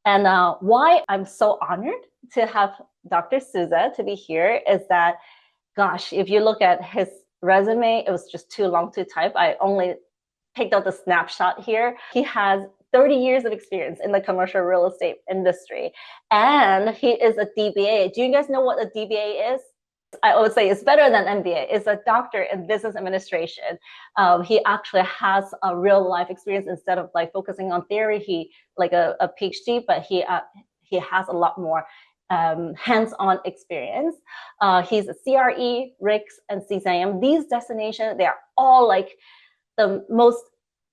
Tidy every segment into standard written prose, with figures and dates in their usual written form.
And why I'm so honored to have Dr. Souza to be here is that, gosh, if you look at his resume, it was just too long to type. I only picked out the snapshot here. He has 30 years of experience in the commercial real estate industry, and he is a DBA. Do you guys know what a DBA is? I would say it's better than MBA. It's a doctor in business administration. He actually has a real life experience instead of like focusing on theory. He like a PhD, but he has a lot more hands-on experience. He's a CRE, RICS, and CCIM. These destinations, they are all like the most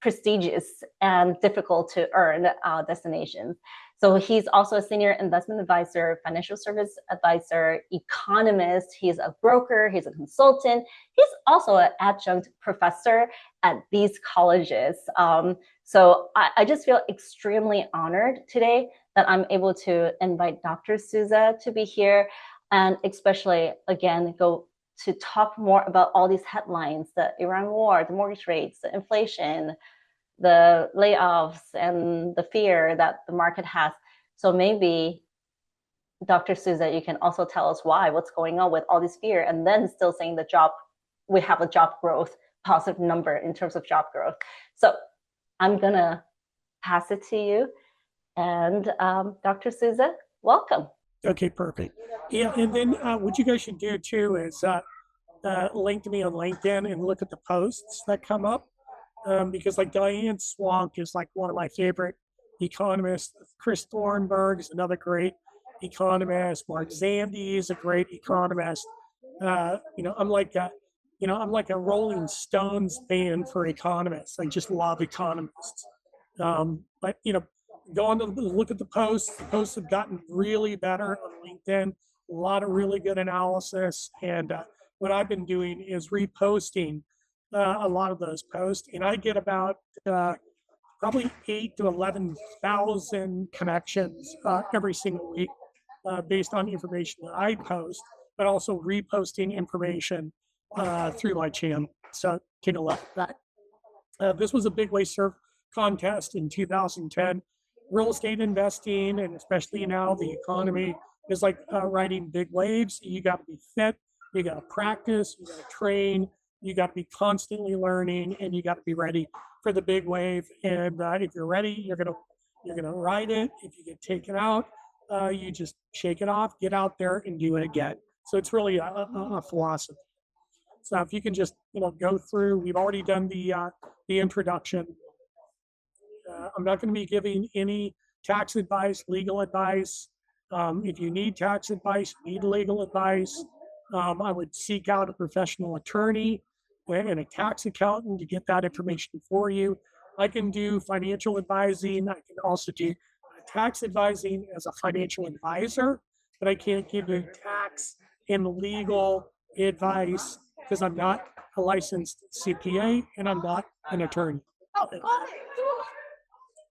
prestigious and difficult to earn destinations. So he's also a senior investment advisor, financial service advisor, economist. He's a broker. He's a consultant. He's also an adjunct professor at these colleges. So I just feel extremely honored today that I'm able to invite Dr. Souza to be here, and especially, again, go to talk more about all these headlines, the Iran war, the mortgage rates, the inflation, the layoffs, and the fear that the market has. So maybe, Dr. Souza, you can also tell us what's going on with all this fear, and then still saying we have a job growth, positive number in terms of job growth. So I'm gonna pass it to you. And Dr. Souza, welcome. Okay, perfect. Yeah, and then what you guys should do too is link to me on LinkedIn and look at the posts that come up. Because like Diane Swonk is like one of my favorite economists. Chris Thornburg is another great economist. Mark Zandi is a great economist. I'm like a Rolling Stones fan for economists. I just love economists. But go on to look at the posts. The posts have gotten really better on LinkedIn. A lot of really good analysis. And what I've been doing is reposting a lot of those posts, and I get about probably 8 to 11,000 connections every single week based on information that I post, but also reposting information through my channel. So take a look at that. This was a big way surf contest in 2010. Real estate investing, and especially now the economy, is like riding big waves. You got to be fit, you got to practice, you got to train, you got to be constantly learning, and you got to be ready for the big wave. And if you're ready, you're gonna ride it. If you get taken out, you just shake it off, get out there, and do it again. So it's really a philosophy. So if you can just go through, we've already done the introduction. I'm not going to be giving any tax advice, legal advice. If you need tax advice, need legal advice, I would seek out a professional attorney and a tax accountant to get that information for you. I can do financial advising. I can also do tax advising as a financial advisor, but I can't give you tax and legal advice because I'm not a licensed CPA and I'm not an attorney.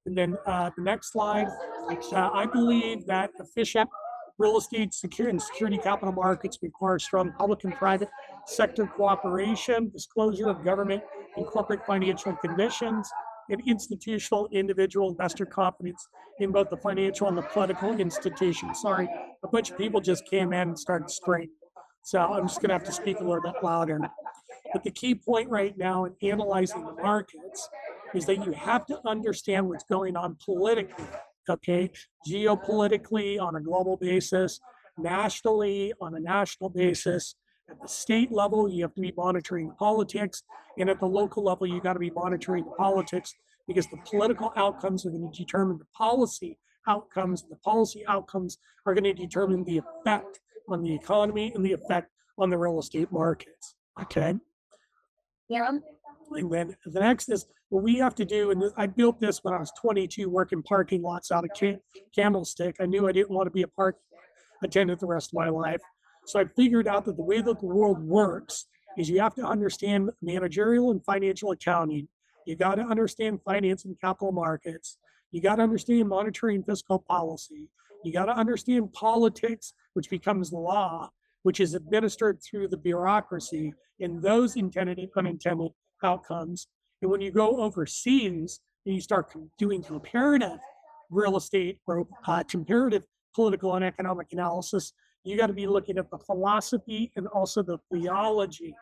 And then the next slide, I believe that efficient real estate and security capital markets require strong public and private sector cooperation, disclosure of government and corporate financial conditions, and institutional individual investor confidence in both the financial and the political institutions. Sorry, a bunch of people just came in and started screaming. So I'm just going to have to speak a little bit louder. But the key point right now in analyzing the markets is that you have to understand what's going on politically, okay? Geopolitically on a global basis, nationally on a national basis. At the state level, you have to be monitoring politics. And at the local level, you got to be monitoring the politics because the political outcomes are going to determine the policy outcomes. The policy outcomes are going to determine the effect on the economy and the effect on the real estate markets, okay? Yeah. And then the next is what we have to do, and I built this when I was 22 working parking lots out of Candlestick. I knew I didn't want to be a park attendant the rest of my life. So I figured out that the way that the world works is you have to understand managerial and financial accounting. You got to understand finance and capital markets. You got to understand monetary and fiscal policy. You got to understand politics, which becomes law, which is administered through the bureaucracy, and those intended and unintended outcomes. And when you go overseas and you start doing comparative real estate or comparative political and economic analysis, you got to be looking at the philosophy and also the theology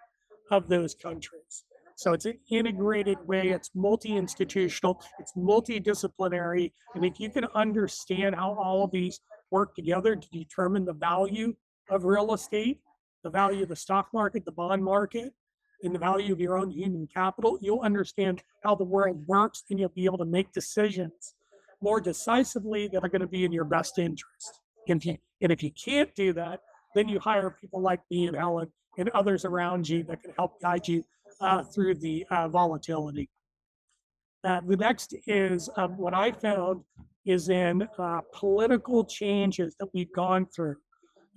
of those countries. So it's an integrated way, it's multi-institutional, it's multidisciplinary. And if you can understand how all of these work together to determine the value of real estate, the value of the stock market, the bond market, and the value of your own human capital, you'll understand how the world works, and you'll be able to make decisions more decisively that are going to be in your best interest. And if you can't do that, then you hire people like me and Helen and others around you that can help guide you through the volatility. The next is what I found is in political changes that we've gone through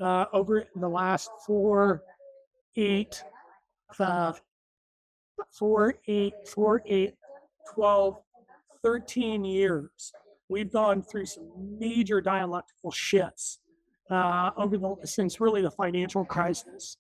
over the last 4, 8, 12, 13 years. We've gone through some major dialectical shifts since really the financial crisis.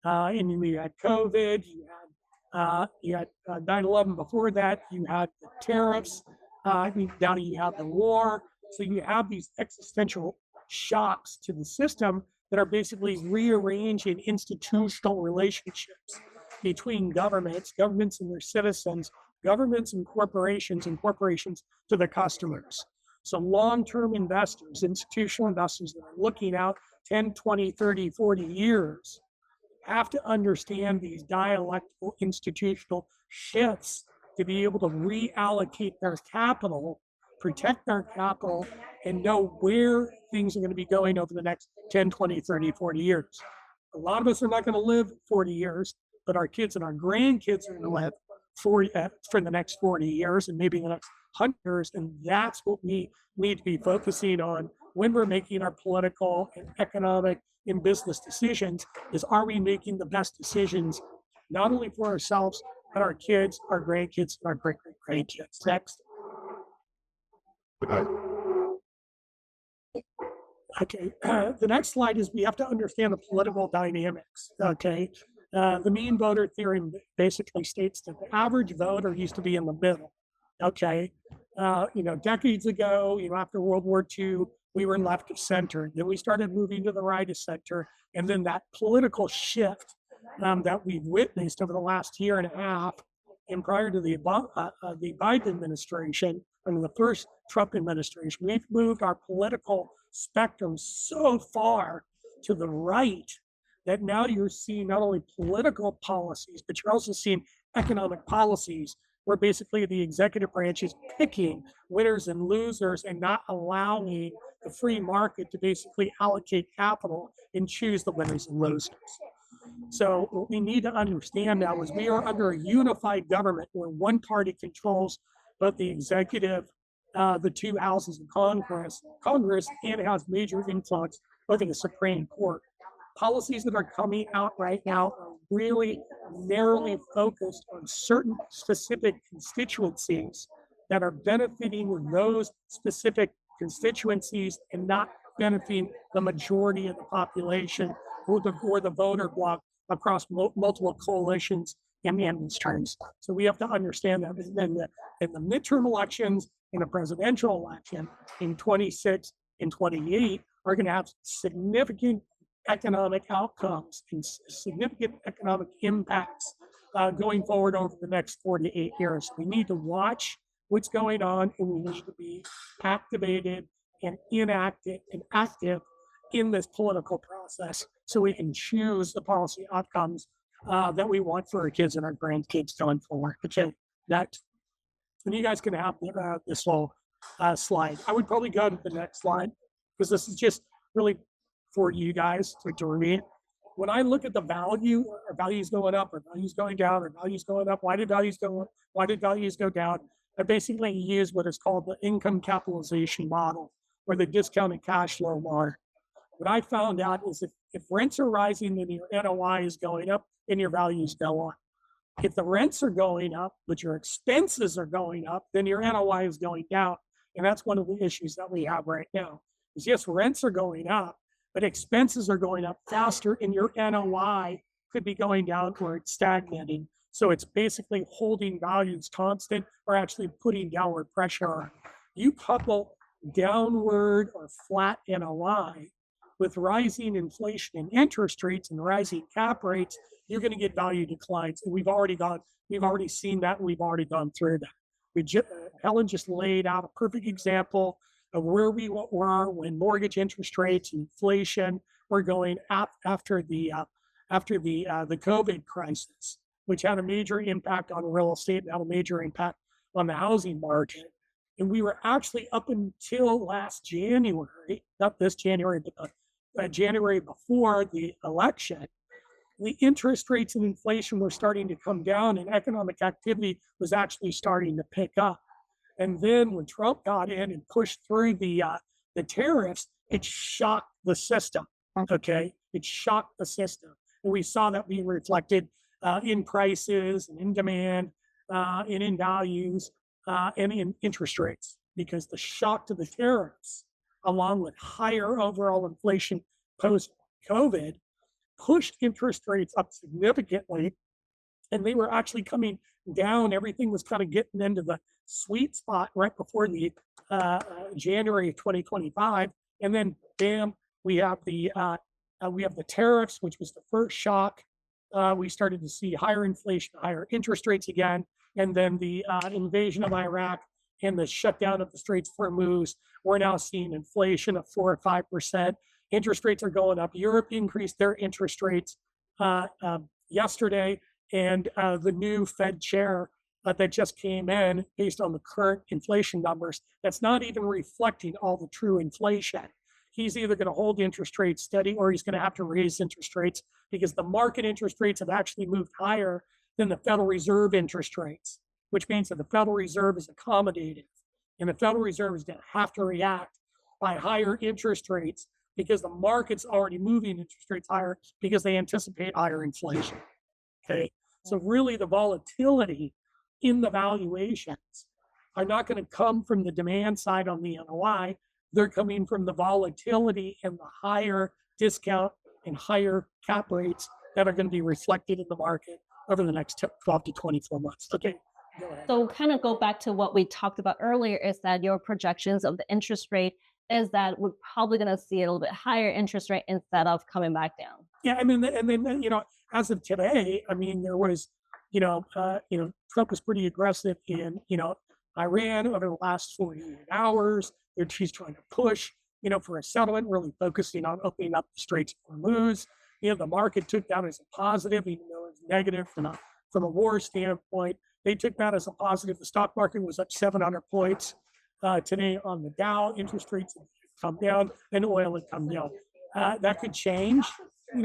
And you had COVID, you had 9/11 before that, you had the tariffs, now you have the war. So you have these existential shocks to the system that are basically rearranging institutional relationships between governments and their citizens, governments and corporations to their customers. So long-term investors, institutional investors that are looking out 10, 20, 30, 40 years have to understand these dialectical institutional shifts to be able to reallocate their capital, protect their capital, and know where things are going to be going over the next 10, 20, 30, 40 years. A lot of us are not going to live 40 years, but our kids and our grandkids are going to live for the next 40 years and maybe the next 100 years. And that's what we need to be focusing on when we're making our political and economic and business decisions, is are we making the best decisions, not only for ourselves, but our kids, our grandkids, and our great-grandkids. Next. Okay, the next slide is we have to understand the political dynamics, okay? The mean voter theorem basically states that the average voter used to be in the middle, okay? Decades ago, after World War II, we were left of center. Then we started moving to the right of center. And then that political shift that we've witnessed over the last year and a half, and prior to the Biden administration, and the first Trump administration, we've moved our political spectrum so far to the right that now you're seeing not only political policies, but you're also seeing economic policies where basically the executive branch is picking winners and losers and not allowing the free market to basically allocate capital and choose the winners and losers. So what we need to understand now is we are under a unified government where one party controls both the executive, the two houses of Congress, and has major influence both in the Supreme Court. Policies that are coming out right now are really narrowly focused on certain specific constituencies that are benefiting those specific constituencies and not benefiting the majority of the population or the voter bloc across multiple coalitions and industries. So we have to understand that in the midterm elections, in the presidential election in 26 and 28 are going to have significant economic outcomes and significant economic impacts going forward over the next 4 to 8 years. We need to watch what's going on, and we need to be activated and inactive and active in this political process so we can choose the policy outcomes that we want for our kids and our grandkids going forward. Okay, next. And you guys can have this whole slide. I would probably go to the next slide because this is just really for you guys to read. When I look at the value, are values going up, or values going down, or values going up? Why did values go up? Why did values go down? I basically use what is called the income capitalization model or the discounted cash flow model. What I found out is if rents are rising, then your NOI is going up and your values go up. If the rents are going up, but your expenses are going up, then your NOI is going down. And that's one of the issues that we have right now. Is yes, rents are going up, but expenses are going up faster and your NOI could be going down or it's stagnating. So it's basically holding values constant or actually putting downward pressure on. You couple downward or flat NOI, with rising inflation and interest rates and rising cap rates, you're going to get value declines. And we've already seen that. We've already gone through that. Helen just laid out a perfect example of where we were when mortgage interest rates and inflation were going up after the COVID crisis, which had a major impact on real estate and had a major impact on the housing market. And we were actually up until last January, not this January, but January before the election, the interest rates and inflation were starting to come down and economic activity was actually starting to pick up. And then when Trump got in and pushed through the tariffs, it shocked the system. Okay, it shocked the system, and we saw that being reflected in prices and in demand, and in values, and in interest rates, because the shock to the tariffs, along with higher overall inflation post-COVID, pushed interest rates up significantly, and they were actually coming down. Everything was kind of getting into the sweet spot right before the January of 2025, and then bam, we have the tariffs, which was the first shock. We started to see higher inflation, higher interest rates again, and then the invasion of Iraq and the shutdown of the Straits of Hormuz. We're now seeing inflation of 4 or 5%. Interest rates are going up. Europe increased their interest rates yesterday, and the new Fed chair that just came in, based on the current inflation numbers, that's not even reflecting all the true inflation. He's either going to hold interest rates steady or he's going to have to raise interest rates, because the market interest rates have actually moved higher than the Federal Reserve interest rates, which means that the Federal Reserve is accommodative, and the Federal Reserve is going to have to react by higher interest rates, because the market's already moving interest rates higher because they anticipate higher inflation. Okay, so really the volatility in the valuations are not going to come from the demand side on the NOI. They're coming from the volatility and the higher discount and higher cap rates that are going to be reflected in the market over the next 12 to 24 months. Okay. So kind of go back to what we talked about earlier, is that your projections of the interest rate is that we're probably going to see a little bit higher interest rate instead of coming back down. Yeah, I mean, and then as of today, I mean, there was, Trump was pretty aggressive in, Iran over the last 48 hours. She's trying to push, for a settlement, really focusing on opening up the Straits of Hormuz. The market took that as a positive, even though it was negative from a war standpoint. They took that as a positive. The stock market was up 700 points today on the Dow. Interest rates have come down, and oil had come down. That could change,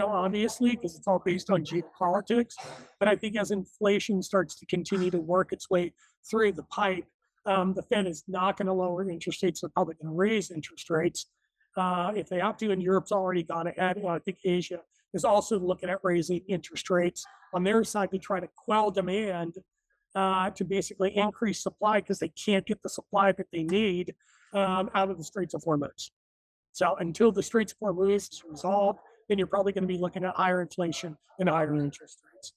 obviously, because it's all based on geopolitics. But I think as inflation starts to continue to work its way through the pipe, the Fed is not going to lower interest rates. They're probably going to raise interest rates if they have to. And Europe's already gone ahead. I think Asia is also looking at raising interest rates on their side to try to quell demand, to basically increase supply, because they can't get the supply that they need out of the Straits of Hormuz. So until the Straits of Hormuz is resolved, then you're probably going to be looking at higher inflation and higher interest rates.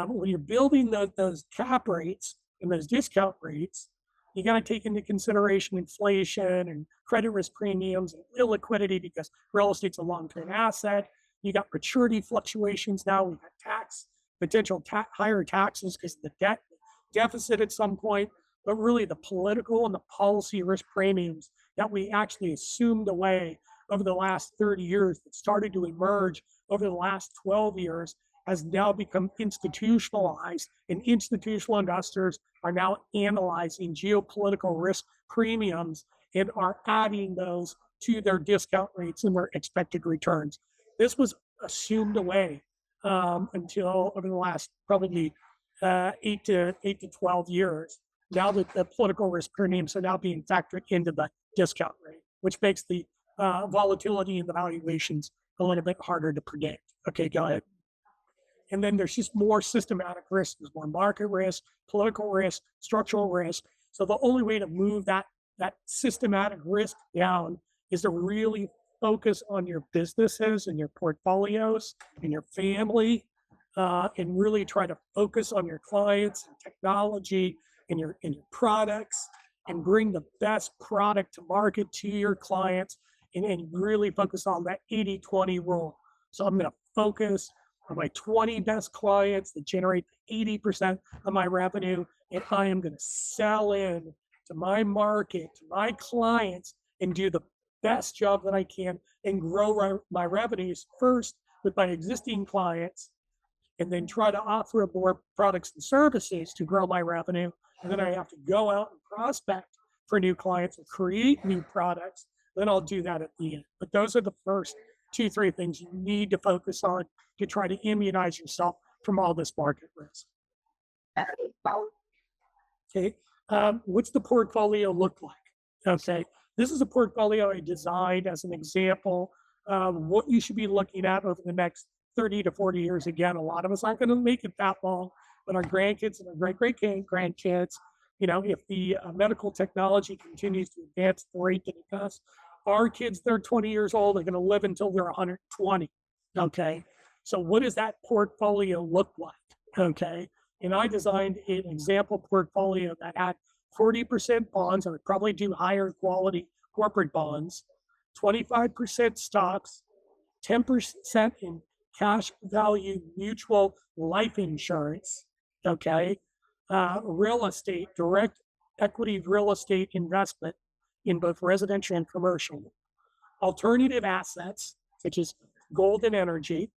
When you're building those cap rates and those discount rates, you got to take into consideration inflation and credit risk premiums and illiquidity, because real estate's a long-term asset. You got maturity fluctuations now. We've got potential higher taxes because of the debt deficit at some point, but really the political and the policy risk premiums that we actually assumed away over the last 30 years, that started to emerge over the last 12 years, has now become institutionalized, and institutional investors are now analyzing geopolitical risk premiums and are adding those to their discount rates and their expected returns. This was assumed away until over the last probably 8 to 12 years. Now that the political risk premiums are now being factored into the discount rate, which makes the volatility in the valuations a little bit harder to predict. Okay, go ahead. And then there's just more systematic risk. There's more market risk, political risk, structural risk. So the only way to move that systematic risk down is to really focus on your businesses and your portfolios and your family, and really try to focus on your clients and technology and your products, and bring the best product to market to your clients and really focus on that 80-20 rule. So I'm going to focus on my 20 best clients that generate 80% of my revenue, and I am going to sell in to my market, to my clients, and do the best job that I can and grow my revenues first with my existing clients, and then try to offer more products and services to grow my revenue. And then I have to go out and prospect for new clients and create new products. Then I'll do that at the end. But those are the first 2-3 things you need to focus on to try to immunize yourself from all this market risk. Okay. What's the portfolio look like? Okay. This is a portfolio I designed as an example of what you should be looking at over the next 30 to 40 years. Again, a lot of us aren't going to make it that long, but our grandkids and our great-great-grandkids, if the medical technology continues to advance at the rate that it does, our kids, they're 20 years old, are going to live until they're 120. Okay. So what does that portfolio look like? Okay. And I designed an example portfolio that had 40% bonds. I would probably do higher quality corporate bonds, 25% stocks, 10% in cash value mutual life insurance, okay, real estate, direct equity real estate investment in both residential and commercial, alternative assets, such as gold and energy,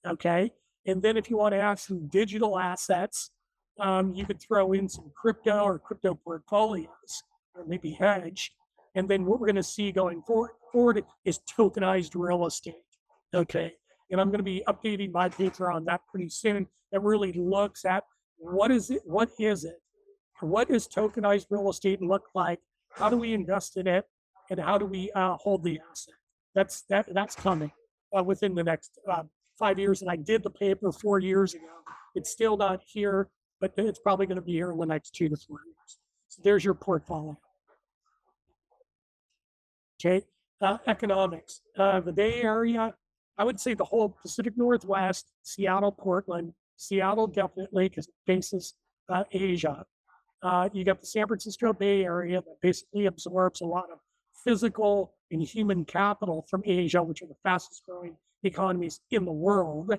okay, and then if you want to add some digital assets, you could throw in some crypto or crypto portfolios, or maybe hedge. And then what we're going to see going forward is tokenized real estate. Okay. And I'm going to be updating my paper on that pretty soon. That really looks at what is it? What is it? What does tokenized real estate look like? How do we invest in it? And how do we hold the asset? That's coming within the next 5 years. And I did the paper 4 years ago. It's still not here, but it's probably going to be here in the next 2 to 4 years. So there's your portfolio. Okay, economics. The Bay Area, I would say the whole Pacific Northwest, Seattle, Portland, Seattle definitely because it faces Asia. You got the San Francisco Bay Area that basically absorbs a lot of physical and human capital from Asia, which are the fastest growing economies in the world.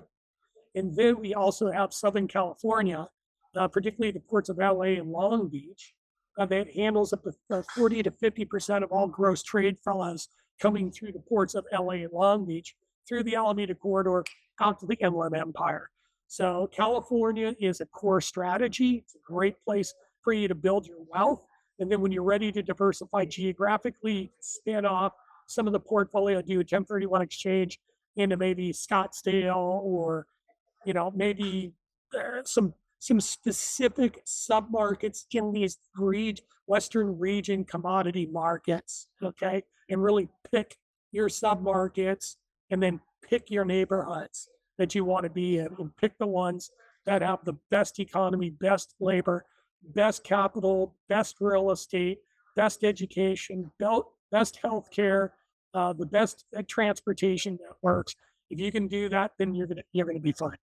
And then we also have Southern California, particularly the ports of LA and Long Beach, that handles up to 40 to 50% of all gross trade flows coming through the ports of LA and Long Beach through the Alameda Corridor out to the Inland Empire. So California is a core strategy. It's a great place for you to build your wealth. And then when you're ready to diversify geographically, spin off some of the portfolio, do a 1031 exchange into maybe Scottsdale or, maybe some specific submarkets in these Western region commodity markets, okay? And really pick your submarkets and then pick your neighborhoods that you want to be in and pick the ones that have the best economy, best labor, best capital, best real estate, best education, best healthcare, the best transportation networks. If you can do that, then you're gonna be fine.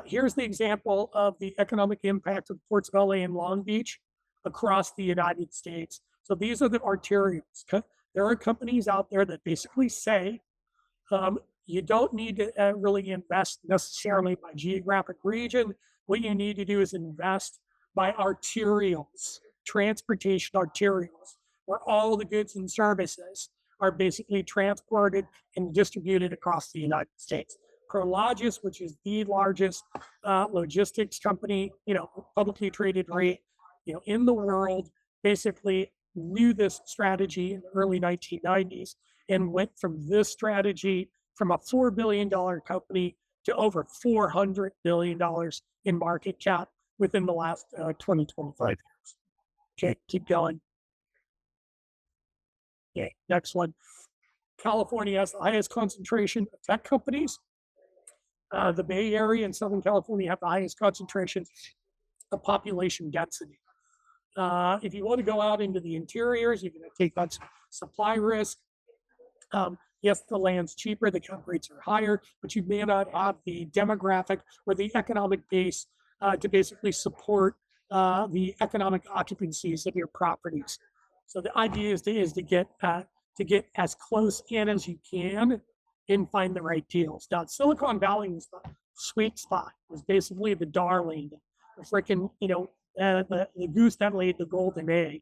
Here's the example of the economic impact of the ports of LA and Long Beach across the United States. So these are the arterials. There are companies out there that basically say you don't need to really invest necessarily by geographic region. What you need to do is invest by arterials, transportation arterials, where all the goods and services are basically transported and distributed across the United States. Prologis, which is the largest logistics company, publicly traded rate, in the world, basically knew this strategy in the early 1990s and went from this strategy from a $4 billion company to over $400 billion in market cap within the last 20, 25 years. Okay, keep going. Okay, next one. California has the highest concentration of tech companies. The Bay Area and Southern California have the highest concentration of population density. If you want to go out into the interiors, you're going to take on some supply risk. Yes, the land's cheaper, the cap rates are higher, but you may not have the demographic or the economic base to basically support the economic occupancies of your properties. So the idea is to get as close in as you can and find the right deals. Now, Silicon Valley was the sweet spot. It was basically the darling, the freaking, the goose that laid the golden egg.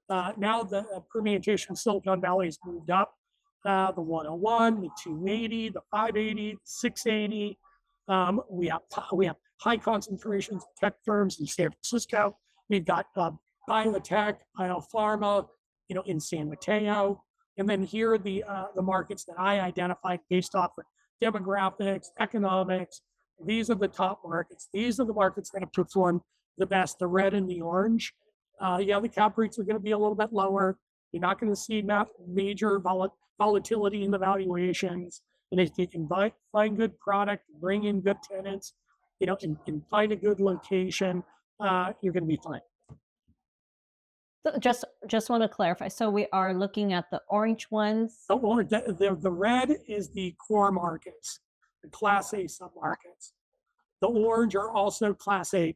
Now the permutation of Silicon Valley has moved up. The 101, the 280, the 580, the 680. We have high concentrations of tech firms in San Francisco. We've got biotech, biopharma, in San Mateo. And then here are the markets that I identified based off of demographics, economics. These are the top markets. These are the markets that have performed the best, the red and the orange. The cap rates are going to be a little bit lower. You're not going to see major volatility in the valuations. And if you can find good product, bring in good tenants, and find a good location, you're going to be fine. So just want to clarify. So we are looking at the orange ones. The red is the core markets, the Class A submarkets. The orange are also Class A,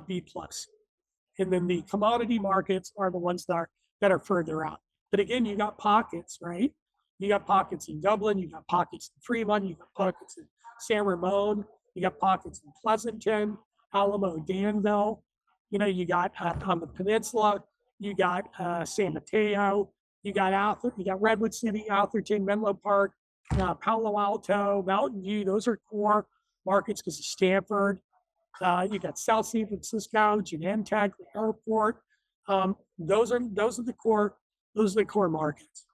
B plus, and then the commodity markets are the ones that are further out. But again, you got pockets, right? You got pockets in Dublin, you got pockets in Fremont, you got pockets in San Ramon, you got pockets in Pleasanton, Alamo, Danville. You got on the peninsula, you got San Mateo, you got Redwood City, Atherton, Menlo Park, Palo Alto, Mountain View. Those are core markets because of Stanford. You got South San Francisco, Genentech, the airport. Those are the core markets.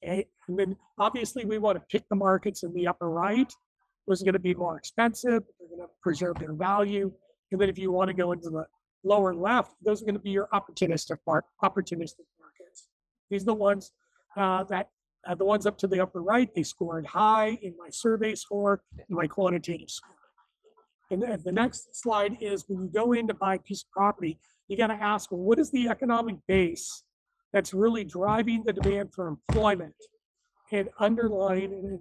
Okay. And then obviously we want to pick the markets in the upper right. Those are going to be more expensive. They're going to preserve their value. And then if you want to go into the lower left, those are going to be your opportunistic markets. These are the ones the ones up to the upper right, they scored high in my survey score, in my quantitative score. And the next slide is when you go in to buy a piece of property, you got to ask, well, what is the economic base that's really driving the demand for employment and underwriting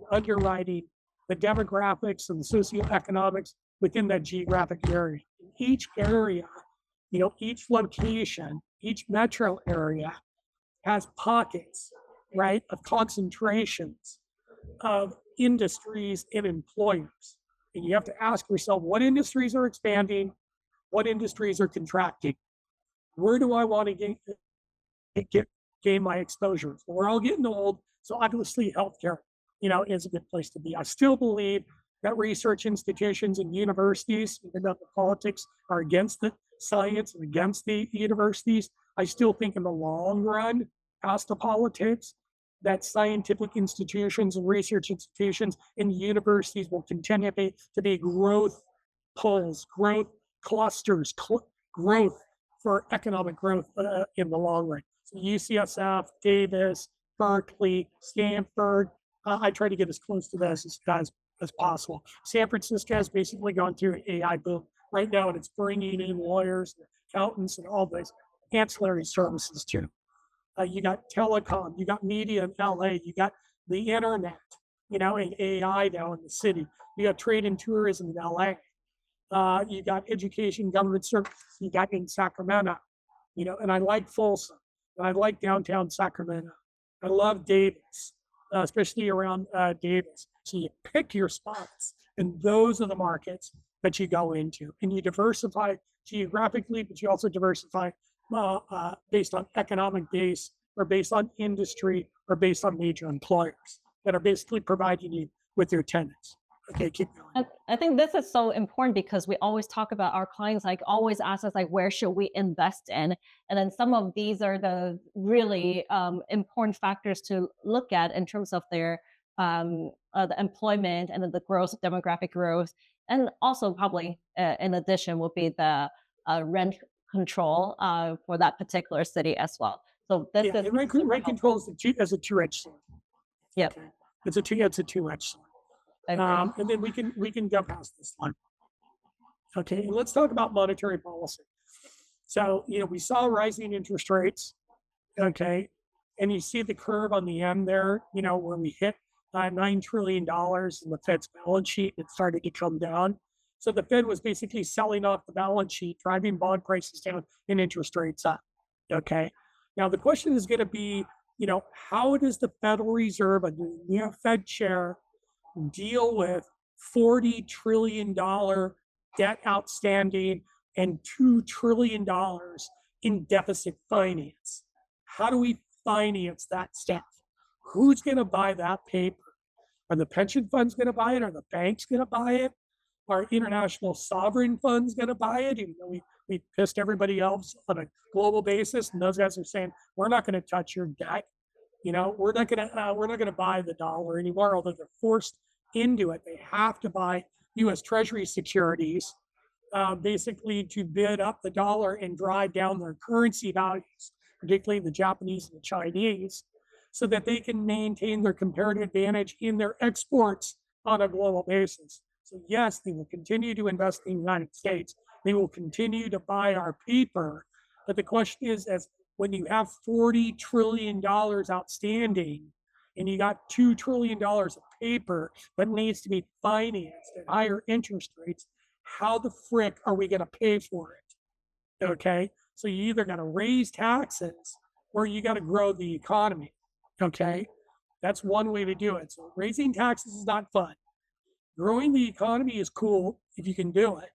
the demographics and the socioeconomics within that geographic area. In each area, each location, each metro area has pockets, right, of concentrations of industries and employers. And you have to ask yourself, what industries are expanding? What industries are contracting? Where do I want to gain my exposure? We're all getting old, so obviously healthcare, is a good place to be. I still believe that research institutions and universities, even though the politics are against the science and against the universities, I still think in the long run, past the politics, that scientific institutions and research institutions and universities will continue to be growth pulls, growth clusters, growth for economic growth in the long run. So UCSF, Davis, Berkeley, Stanford. I try to get as close to this as possible. San Francisco has basically gone through an AI boom right now, and it's bringing in lawyers, accountants, and all those ancillary services too. You got telecom, you got media in LA, you got the internet, and AI now in the city. You got trade and tourism in LA. You got education, government services, you got in Sacramento, and I like Folsom, and I like downtown Sacramento. I love Davis, especially around Davis. So you pick your spots, and those are the markets that you go into, and you diversify geographically, but you also diversify based on economic base, or based on industry, or based on major employers that are basically providing you with your tenants. Okay, keep going. I think this is so important because we always talk about our clients, always ask us, where should we invest in? And then some of these are the really important factors to look at in terms of their the employment and then the growth, demographic growth. And also probably in addition will be the rent control for that particular city as well. So this is rent control is a two-edged sword. Yep. Okay. It's a two-edged sword. And then we can go past this one. Okay, and let's talk about monetary policy. So, we saw rising interest rates. Okay, and you see the curve on the end there. Where we hit $9 trillion in the Fed's balance sheet. It started to come down. So the Fed was basically selling off the balance sheet, driving bond prices down and interest rates up. Okay. Now the question is going to be, how does the Federal Reserve, a new Fed chair, deal with $40 trillion debt outstanding and $2 trillion in deficit finance? How do we finance that stuff? Who's going to buy that paper? Are the pension funds going to buy it? Are the banks going to buy it? Are international sovereign funds going to buy it? Even though we pissed everybody else on a global basis, and those guys are saying we're not going to touch your debt. We're not going to buy the dollar anymore. Although they're forced into it, they have to buy U.S. Treasury securities, basically to bid up the dollar and drive down their currency values, particularly the Japanese and the Chinese, so that they can maintain their comparative advantage in their exports on a global basis. So yes, they will continue to invest in the United States. They will continue to buy our paper. But the question is, as when you have $40 trillion outstanding and you got $2 trillion of paper that needs to be financed at higher interest rates, how the frick are we going to pay for it? Okay. So you either got to raise taxes or you got to grow the economy. Okay. That's one way to do it. So raising taxes is not fun. Growing the economy is cool if you can do it.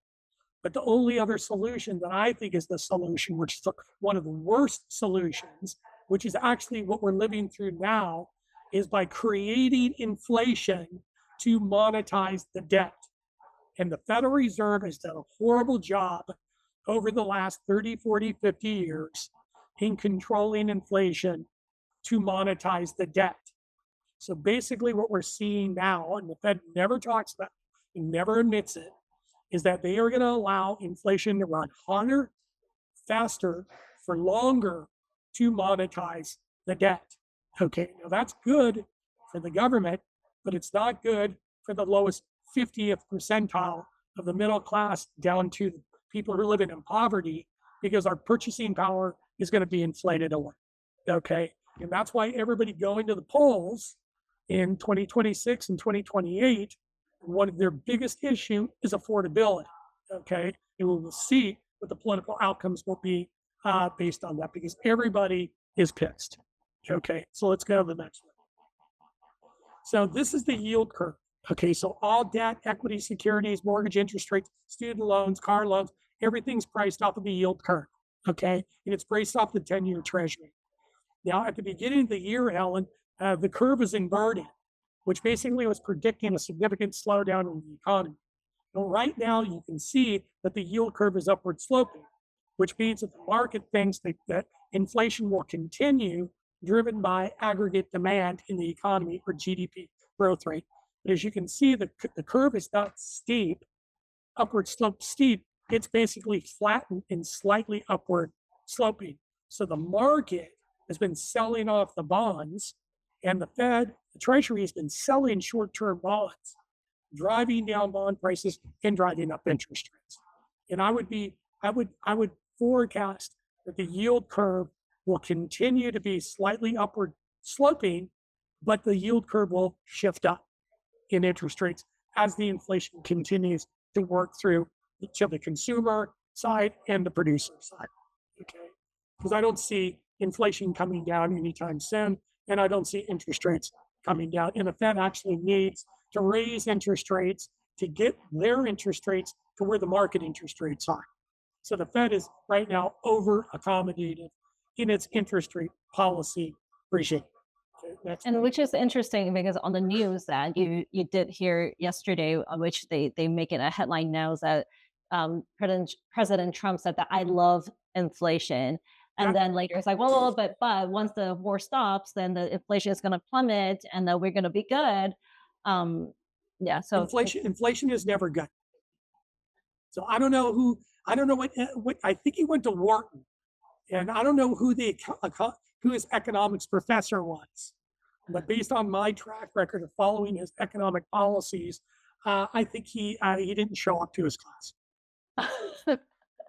But the only other solution that I think is the solution, which is one of the worst solutions, which is actually what we're living through now, is by creating inflation to monetize the debt. And the Federal Reserve has done a horrible job over the last 30, 40, 50 years in controlling inflation to monetize the debt. So basically what we're seeing now, and the Fed never talks about it, and never admits it, is that they are going to allow inflation to run harder, faster, for longer to monetize the debt. Okay, now that's good for the government, but it's not good for the lowest 50th percentile of the middle class down to people who are living in poverty, because our purchasing power is going to be inflated away. Okay, and that's why everybody going to the polls in 2026 and 2028, one of their biggest issue is affordability. Okay, and we will see what the political outcomes will be based on that, because everybody is pissed. Okay, so let's go to the next one. So this is the yield curve. Okay, so all debt, equity, securities, mortgage interest rates, student loans, car loans, everything's priced off of the yield curve. Okay, and it's priced off the 10-year treasury. Now, at the beginning of the year, Helen, the curve is inverted, which basically was predicting a significant slowdown in the economy. Well, right now, you can see that the yield curve is upward sloping, which means that the market thinks that inflation will continue, driven by aggregate demand in the economy, or GDP growth rate. But as you can see, the curve is not steep, upward slope steep. It's basically flattened and slightly upward sloping. So the market has been selling off the bonds, and the Fed, the Treasury, has been selling short-term bonds, driving down bond prices and driving up interest rates. And I would forecast that the yield curve will continue to be slightly upward sloping, but the yield curve will shift up in interest rates as the inflation continues to work through to the consumer side and the producer side. Okay, because I don't see inflation coming down anytime soon, and I don't see interest rates coming down. And the Fed actually needs to raise interest rates to get their interest rates to where the market interest rates are. So the Fed is right now over accommodated in its interest rate policy regime. Okay, and which is interesting, because on the news that you did hear yesterday, which they make it a headline now, that President Trump said that I love inflation. And then later it's like, well, but once the war stops, then the inflation is going to plummet, and then we're going to be good. Yeah. So inflation is never good. So I don't know what I think he went to Wharton, and I don't know who his economics professor was, but based on my track record of following his economic policies, I think he didn't show up to his class.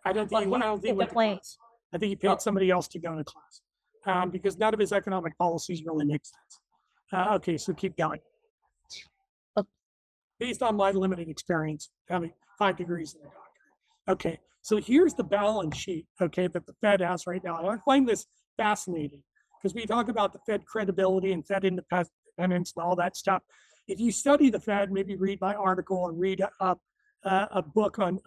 I don't think he went to class. I think he paid somebody else to go to class, because none of his economic policies really make sense. Okay, so keep going. based on my limited experience, having 5 degrees in a doctorate. Okay, so here's the balance sheet, okay, that the Fed has right now. And I find this fascinating because we talk about the Fed credibility and Fed independence and all that stuff. If you study the Fed, maybe read my article or read a book on,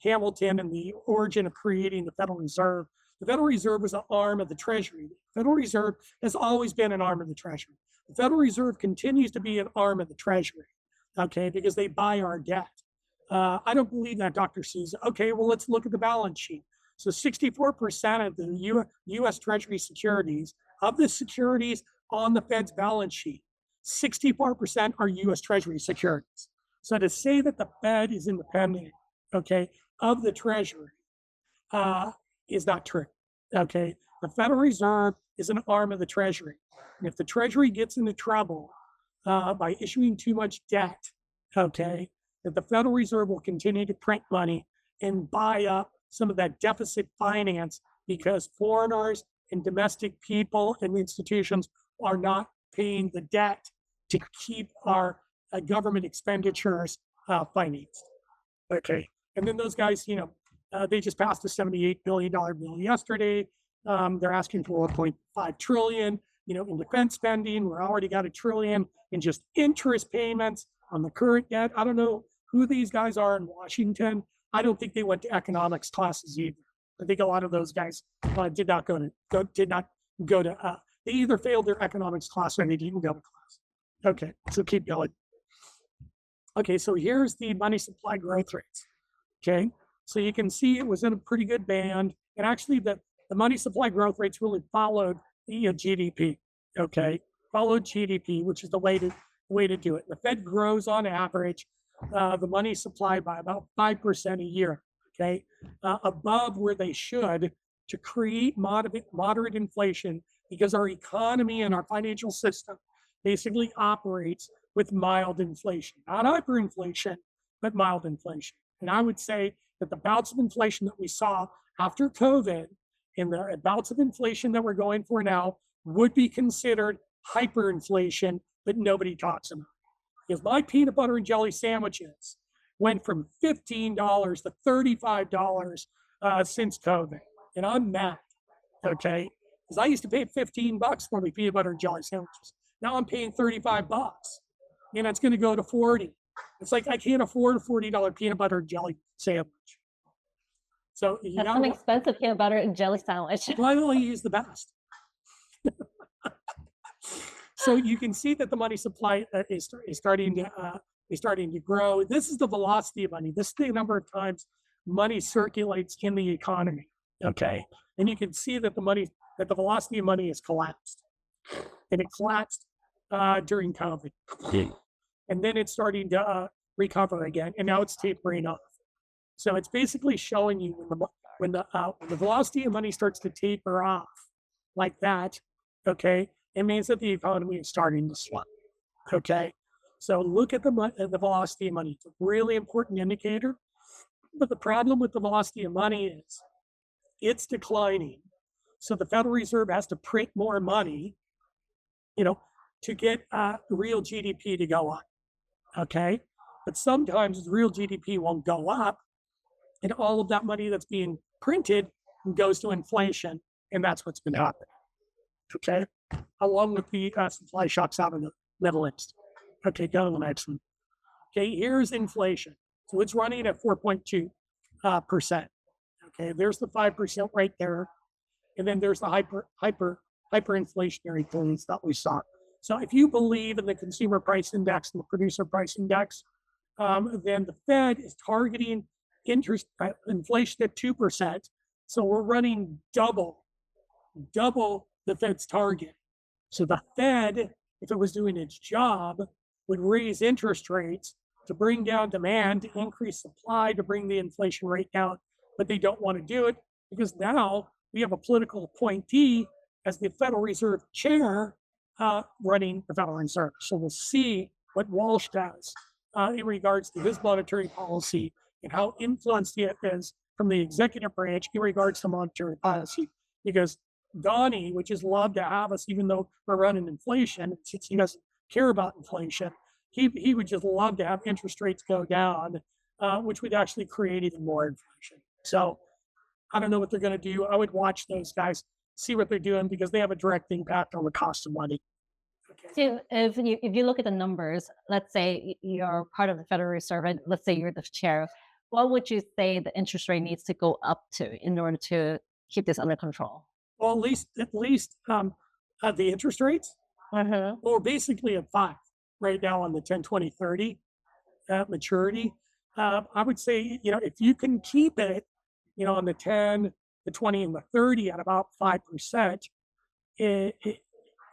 Hamilton and the origin of creating the Federal Reserve. The Federal Reserve was an arm of the Treasury. The Federal Reserve has always been an arm of the Treasury. The Federal Reserve continues to be an arm of the Treasury, okay, because they buy our debt. I don't believe that, Dr. Souza. Okay, well, let's look at the balance sheet. So 64% of the U.S. Treasury securities, of the securities on the Fed's balance sheet, 64% are U.S. Treasury securities. So to say that the Fed is independent, okay, of the Treasury is not true, okay? The Federal Reserve is an arm of the Treasury. And if the Treasury gets into trouble by issuing too much debt, okay, that the Federal Reserve will continue to print money and buy up some of that deficit finance because foreigners and domestic people and institutions are not paying the debt to keep our government expenditures financed. Okay. And then those guys, they just passed a $78 billion bill yesterday. They're asking for 1.5 trillion, in defense spending. We're already got $1 trillion in just interest payments on the current debt. I don't know who these guys are in Washington. I don't think they went to economics classes either. I think a lot of those guys did not go to. They either failed their economics class or they didn't go to class. Okay, so keep going. Okay, so here's the money supply growth rates. Okay, so you can see it was in a pretty good band, and actually the money supply growth rates really followed the GDP. Okay, followed GDP, which is the way to do it. The Fed grows on average the money supply by about 5% a year. Okay, above where they should to create moderate inflation because our economy and our financial system basically operates with mild inflation, not hyperinflation, but mild inflation. And I would say that the bouts of inflation that we saw after COVID and the bouts of inflation that we're going for now would be considered hyperinflation, but nobody talks about it. Because my peanut butter and jelly sandwiches went from $15 to $35 since COVID. And I'm mad, okay? Because I used to pay $15 for my peanut butter and jelly sandwiches. Now I'm paying $35. And it's going to go to 40. It's like I can't afford a $40 peanut butter and jelly sandwich. So that's an expensive peanut butter and jelly sandwich. Well, I only use the best. So you can see that the money supply is starting to grow. This is the velocity of money. This is the number of times money circulates in the economy. Okay, and you can see that the velocity of money has collapsed, and it collapsed during COVID, and then it's starting to recover again, and now it's tapering off. So it's basically showing you when the velocity of money starts to taper off like that. Okay, it means that the economy is starting to slow. Okay, so look at the velocity of money. It's a really important indicator. But the problem with the velocity of money is it's declining. So the Federal Reserve has to print more money, to get real GDP to go up. Okay, but sometimes real GDP won't go up, and all of that money that's being printed goes to inflation, and that's what's been happening. Okay, along with the supply shocks out in the Middle East. Okay, go to the next one. Okay, here's inflation. So it's running at 4.2%. Okay, there's the 5% right there, and then there's the hyperinflationary periods that we saw. So if you believe in the consumer price index and the producer price index, then the Fed is targeting inflation at 2%. So we're running double the Fed's target. So the Fed, if it was doing its job, would raise interest rates to bring down demand, to increase supply, to bring the inflation rate down. But they don't want to do it because now we have a political appointee as the Federal Reserve chair running the Federal Reserve. So we'll see what Walsh does in regards to his monetary policy and how influenced he is from the executive branch in regards to monetary policy. Because Donnie, which is love to have us, even though we're running inflation, since he doesn't care about inflation, he would just love to have interest rates go down, which would actually create even more inflation. So I don't know what they're going to do. I would watch those guys, see what they're doing, because they have a direct impact on the cost of money. Okay. So if you look at the numbers, let's say you're part of the Federal Reserve, and let's say you're the chair, what would you say the interest rate needs to go up to in order to keep this under control? Well, at least the interest rates. Mm-hmm. Well, we're basically at 5 right now on the 10, 20, 30 maturity. I would say, if you can keep it, on the 10, the 20, and the 30 at about 5%,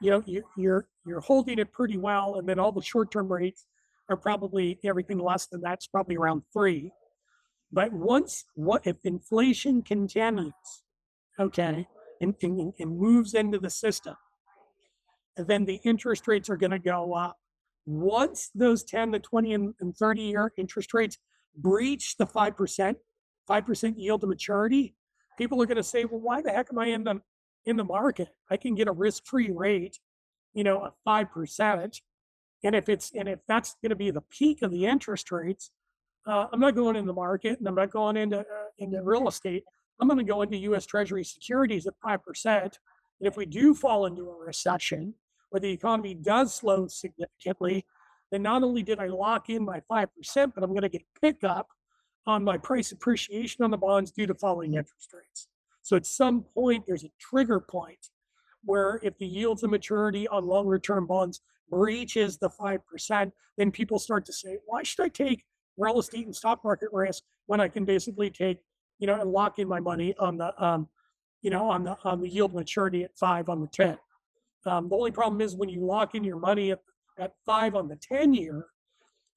you're holding it pretty well. And then all the short-term rates are probably everything less than that's probably around 3. But if inflation continues, okay, and moves into the system, then the interest rates are going to go up. Once those 10, the 20, and 30-year interest rates breach the 5% yield to maturity, people are going to say, well, why the heck am I in the market? I can get a risk-free rate, of 5%. And if that's going to be the peak of the interest rates, I'm not going in the market, and I'm not going into real estate. I'm going to go into U.S. Treasury securities at 5%. And if we do fall into a recession, where the economy does slow significantly, then not only did I lock in my 5%, but I'm going to get pickup on my price appreciation on the bonds due to falling interest rates. So at some point, there's a trigger point where if the yields of maturity on longer term bonds breaches the 5%, then people start to say, why should I take real estate and stock market risk when I can basically take, and lock in my money on the, on the yield maturity at 5 on the 10. The only problem is when you lock in your money at 5 on the 10-year,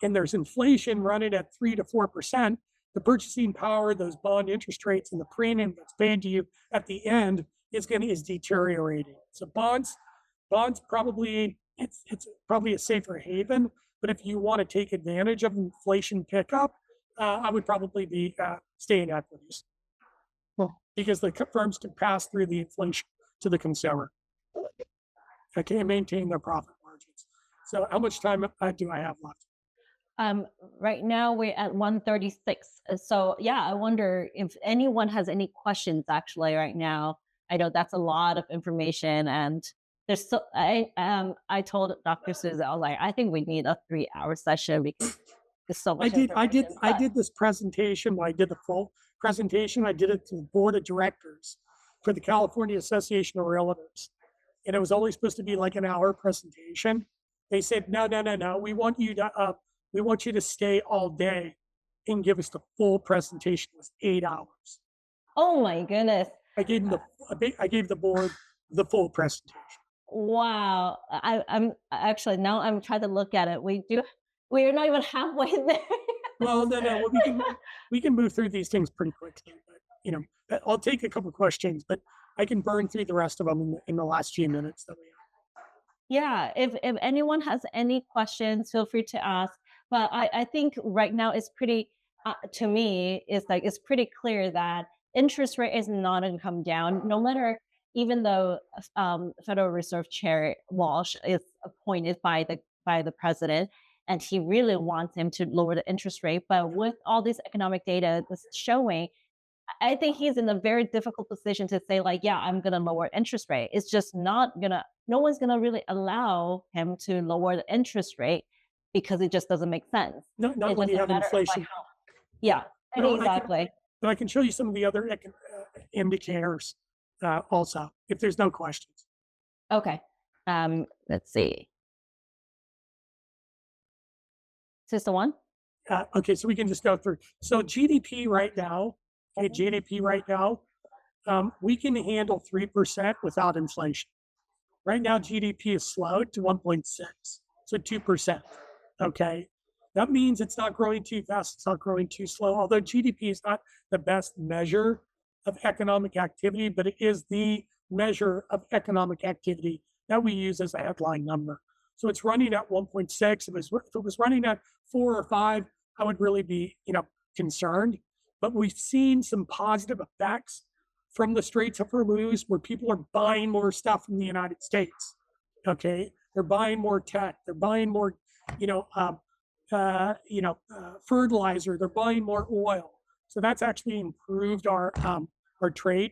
and there's inflation running at 3 to 4%, the purchasing power, those bond interest rates, and the premium that's paid to you at the end is deteriorating. So bonds probably it's probably a safer haven. But if you want to take advantage of inflation pickup, I would probably be staying in equities, because the firms can pass through the inflation to the consumer. I can't maintain their profit margins. So how much time do I have left? Right now we're at 136. So yeah, I wonder if anyone has any questions actually right now. I know that's a lot of information, and I told Dr. Souza, I was like, I think we need a 3-hour session because there's so much information. I did this presentation. When I did the full presentation, I did it to the board of directors for the California Association of Realtors. And it was only supposed to be like an hour presentation. They said, no. We want you to stay all day and give us the full presentation. It was 8 hours. Oh my goodness. I gave the board the full presentation. Wow. I'm actually, now I'm trying to look at it. We're not even halfway there. Well, no, we can move through these things pretty quickly. But, I'll take a couple questions, but I can burn through the rest of them in the last few minutes that we have. Yeah, if anyone has any questions, feel free to ask. But I think right now it's pretty, to me, it's pretty clear that interest rate is not going to come down, no matter, even though Federal Reserve Chair Walsh is appointed by the president, and he really wants him to lower the interest rate. But with all this economic data that's showing, I think he's in a very difficult position to say, like, yeah, I'm going to lower interest rate. It's just no one's going to really allow him to lower the interest rate because it just doesn't make sense. Not when you have inflation. Yeah, No, exactly. I can show you some of the other indicators also, if there's no questions. Okay. Let's see. Is this the one? Okay, so we can just go through. So GDP right now, we can handle 3% without inflation. Right now, GDP is slowed to 1.6, so 2%. Okay, that means it's not growing too fast, it's not growing too slow. Although GDP is not the best measure of economic activity, but it is the measure of economic activity that we use as a headline number. So it's running at 1.6. If it was running at 4 or 5, I would really be, concerned. But we've seen some positive effects from the Straits of Hormuz, where people are buying more stuff from the United States. Okay, they're buying more tech, they're buying more fertilizer. They're buying more oil. So that's actually improved our trade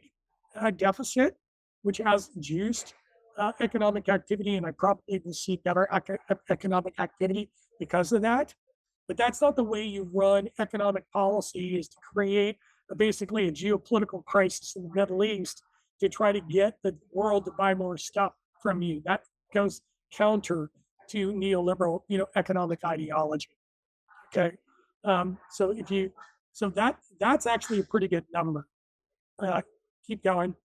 deficit, which has juiced economic activity, and I probably will see better economic activity because of that. But that's not the way you run economic policy, is to create basically a geopolitical crisis in the Middle East to try to get the world to buy more stuff from you. That goes counter to neoliberal, economic ideology. Okay, so that's actually a pretty good number. Keep going,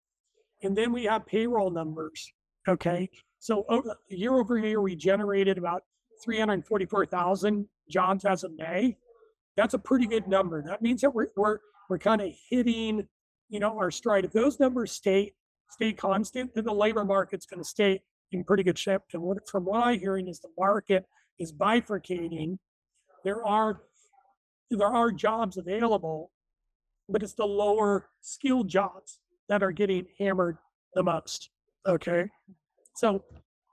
and then we have payroll numbers. Okay, so year over year we generated about 344,000 jobs as of May. That's a pretty good number. That means that we're kind of hitting, our stride. If those numbers stay constant, then the labor market's going to stay in pretty good shape. And from what I'm hearing is the market is bifurcating. There are jobs available, but it's the lower skilled jobs that are getting hammered the most. Okay, so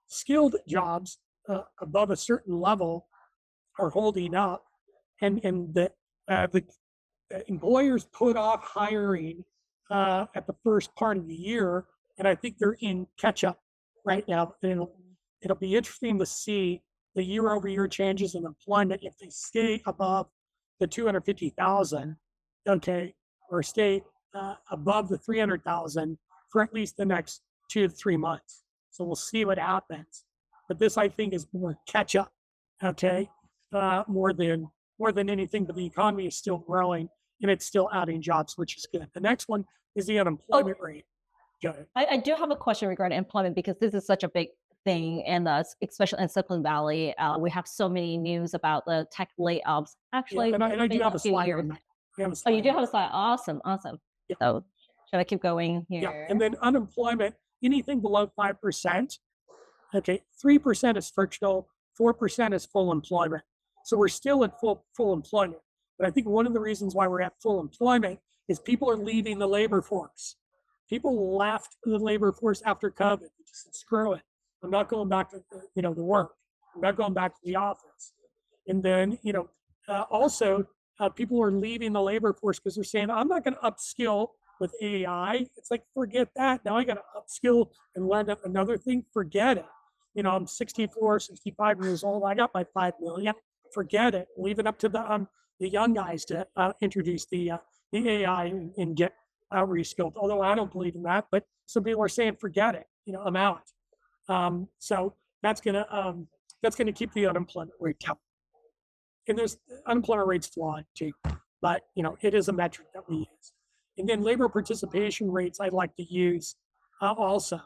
skilled jobs above a certain level are holding up, and the employers put off hiring at the first part of the year, and I think they're in catch up right now. And it'll be interesting to see the year over year changes in employment if they stay above the 250,000, okay, or stay above the 300,000 for at least the next 2 to 3 months. So we'll see what happens. But this, I think, is more catch up, okay, more than anything. But the economy is still growing and it's still adding jobs, which is good. The next one is the unemployment rate. Go ahead. I do have a question regarding employment, because this is such a big thing, and especially in Silicon Valley, we have so many news about the tech layoffs. Actually, Yeah, and I do have a slide years. on that. Oh, you do have a slide. Awesome. Yeah. So should I keep going here? Yeah, and then unemployment, anything below 5%, okay, 3% is frictional, 4% is full employment. So we're still at full employment. But I think one of the reasons why we're at full employment is people are leaving the labor force. People left the labor force after COVID. They just said, screw it. I'm not going back to the work. I'm not going back to the office. And then also people are leaving the labor force because they're saying, I'm not going to upskill with AI. It's like, forget that. Now I got to upskill and learn another thing. Forget it. I'm 64, 65 years old. I got my 5 million. Forget it. Leave it up to the young guys to introduce the AI and get reskilled. Although I don't believe in that, but some people are saying, forget it. I'm out. So that's gonna keep the unemployment rate down. And there's unemployment rate's flawed too, but it is a metric that we use. And then labor participation rates I like to use also.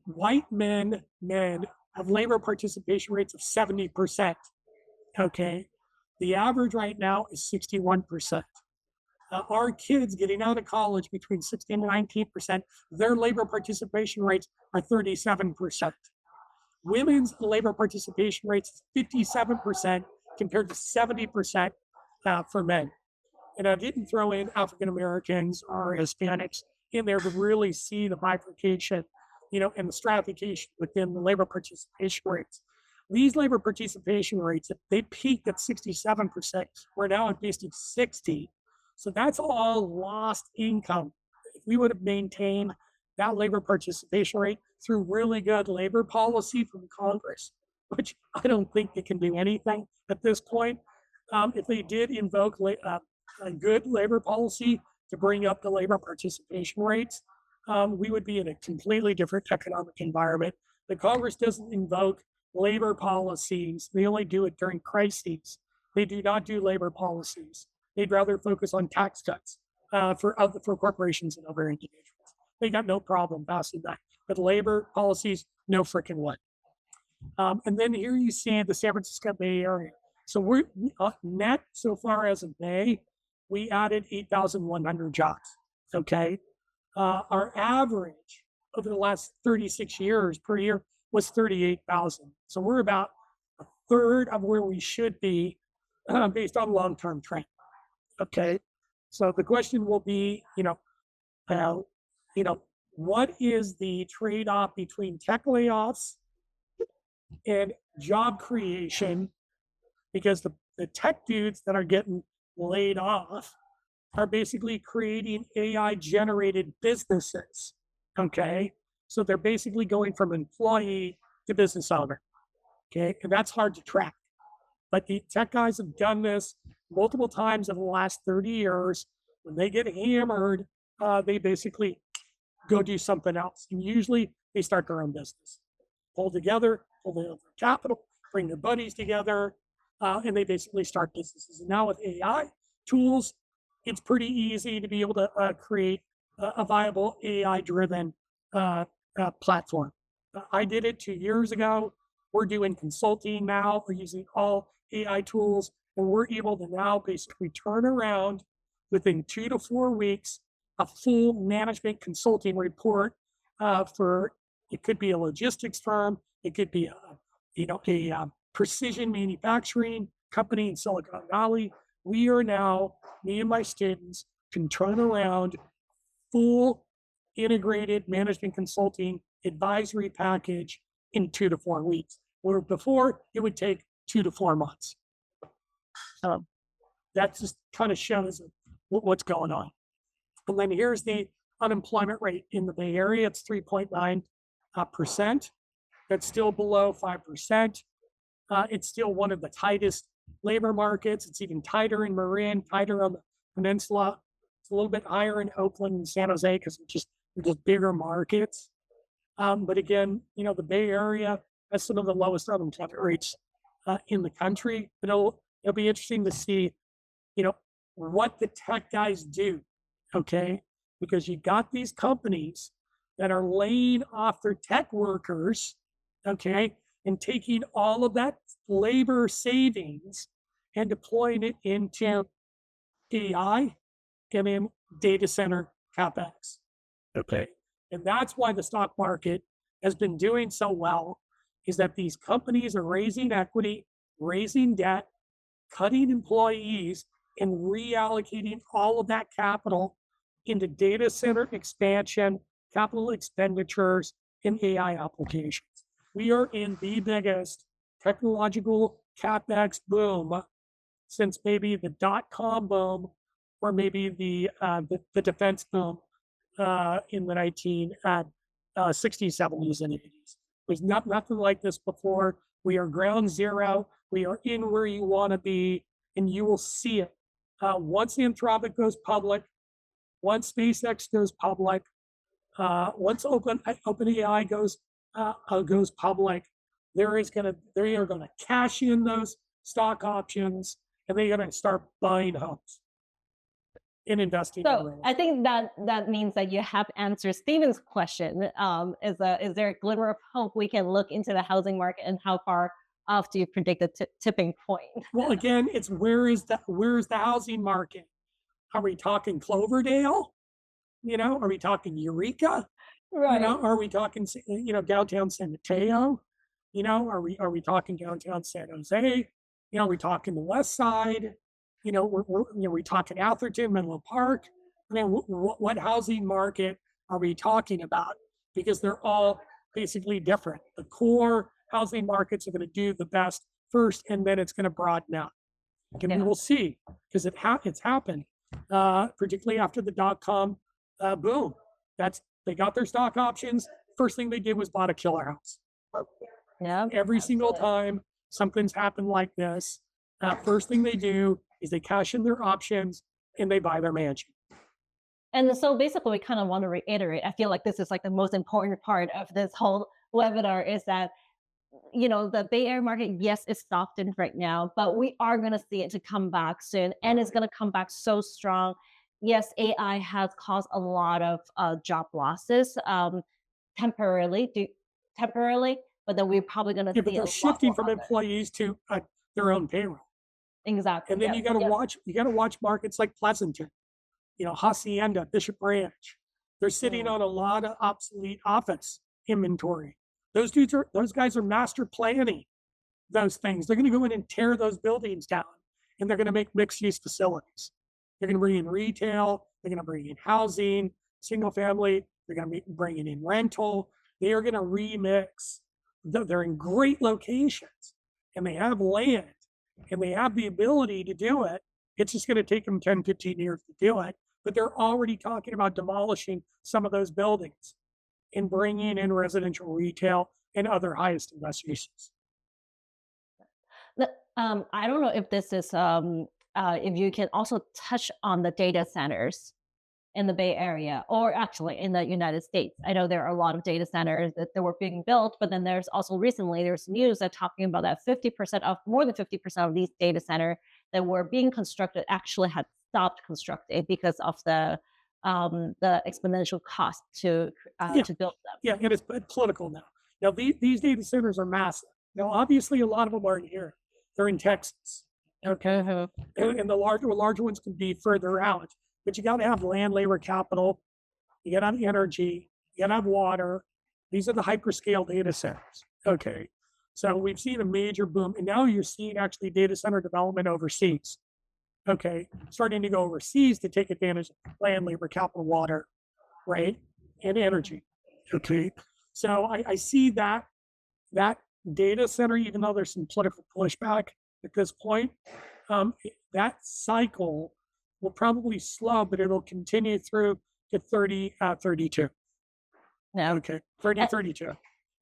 White men have labor participation rates of 70%. Okay, the average right now is 61%. Our kids getting out of college between 16 and 19%, their labor participation rates are 37%. Women's labor participation rates is 57% compared to 70% for men. And I didn't throw in African Americans or Hispanics in there to really see the bifurcation, and the stratification within the labor participation rates. These labor participation rates, they peaked at 67%. We're now at basically 60%. So that's all lost income. If we would have maintained that labor participation rate through really good labor policy from Congress, which I don't think they can do anything at this point. If they did invoke a good labor policy to bring up the labor participation rates, we would be in a completely different economic environment. The Congress doesn't invoke labor policies. They only do it during crises. They do not do labor policies. They'd rather focus on tax cuts for corporations and other individuals. They got no problem passing that. But labor policies, no freaking what. And then here you see the San Francisco Bay Area. So we're net so far as of May, we added 8,100 jobs. Okay. Our average over the last 36 years per year was 38,000. So we're about a third of where we should be based on long-term trend. Okay. So the question will be, what is the trade-off between tech layoffs and job creation, because the tech dudes that are getting laid off are basically creating AI generated businesses. Okay. So they're basically going from employee to business owner. Okay. And that's hard to track. But the tech guys have done this multiple times in the last 30 years. When they get hammered, they basically go do something else. And usually they start their own business, pull together, pull their capital, bring their buddies together, and they basically start businesses. And now with AI tools, it's pretty easy to be able to create a viable AI-driven platform. I did it 2 years ago. We're doing consulting now. We're using all AI tools, and we're able to now basically turn around within 2 to 4 weeks a full management consulting report for, it could be a logistics firm, it could be a precision manufacturing company in Silicon Valley. We are now, me and my students can turn around full integrated management consulting advisory package in 2 to 4 weeks, where before it would take 2 to 4 months. That just kind of shows what's going on. And then here's the unemployment rate in the Bay Area. It's 3.9%. That's still below 5%. It's still one of the tightest labor markets. It's even tighter in Marin, tighter on the peninsula. It's a little bit higher in Oakland and San Jose because they're just bigger markets. But again, the Bay Area has some of the lowest unemployment rates in the country. But it'll be interesting to see, what the tech guys do. Okay, because you got these companies that are laying off their tech workers, okay, and taking all of that labor savings and deploying it into AI and in data center capex. Okay, and that's why the stock market has been doing so well, is that these companies are raising equity, raising debt, cutting employees, and reallocating all of that capital into data center expansion, capital expenditures, and AI applications. We are in the biggest technological capex boom since maybe the dot-com boom, or maybe the defense boom in the 1960s, 70s, and 80s. There's nothing like this before. We are ground zero. We are in where you want to be, and you will see it. Once Anthropic goes public, once SpaceX goes public, once OpenAI goes public, they are going to cash in those stock options, and they're going to start buying homes and investing. So I think that means that you have answered Stephen's question. Is there a glimmer of hope we can look into the housing market, and how far off do you predict the tipping point? Well, again, it's where is the housing market? Are we talking Cloverdale? Are we talking Eureka? Right. Are we talking downtown San Mateo? Are we talking downtown San Jose? Are we talking the West Side? We're talking Atherton, Menlo Park. What housing market are we talking about? Because they're all basically different. The core housing markets are going to do the best first, and then it's going to broaden out. And we will see, because it's happened, particularly after the dot-com boom. They got their stock options. First thing they did was bought a killer house. Yeah. Every single time something's happened like this, first thing they do is they cash in their options and they buy their mansion. And so basically, we kind of want to reiterate, I feel like this is like the most important part of this whole webinar, is that the Bay Area market, yes, it's softened right now, but we are going to see it to come back soon, and it's going to come back so strong. Yes, AI has caused a lot of job losses temporarily, but then we're probably going to see. But they're shifting from employees to their own payroll. Exactly. And then you got to watch markets like Pleasanton, Hacienda, Bishop Ranch. They're sitting on a lot of obsolete office inventory. Those guys are master planning those things. They're going to go in and tear those buildings down, and they're going to make mixed-use facilities. They're going to bring in retail. They're going to bring in housing, single family. They're going to be bringing in rental. They are going to remix they're in great locations and they have land and they have the ability to do it. It's just going to take them 10, 15 years to do it. But they're already talking about demolishing some of those buildings and bringing in residential retail and other highest and best uses. I don't know if this is, if you can also touch on the data centers in the Bay Area or actually in the United States. I know there are a lot of data centers that were being built, but then there's also recently there's news that talking about that 50% of more than 50% of these data centers that were being constructed actually had stopped constructing because of the exponential cost to build them. Yeah, and it's political now. Now these data centers are massive. Now obviously a lot of them aren't here. They're in Texas. Okay, and the larger ones can be further out. But you got to have land, labor, capital. You got to have energy. You got to have water. These are the hyperscale data centers. Okay. So we've seen a major boom. And now you're seeing actually data center development overseas. Okay. Starting to go overseas to take advantage of land, labor, capital, water, right? And energy. Okay. So I see that data center, even though there's some political pushback at this point, that cycle will probably slow, but it'll continue through to 32. Yeah. Okay, 32.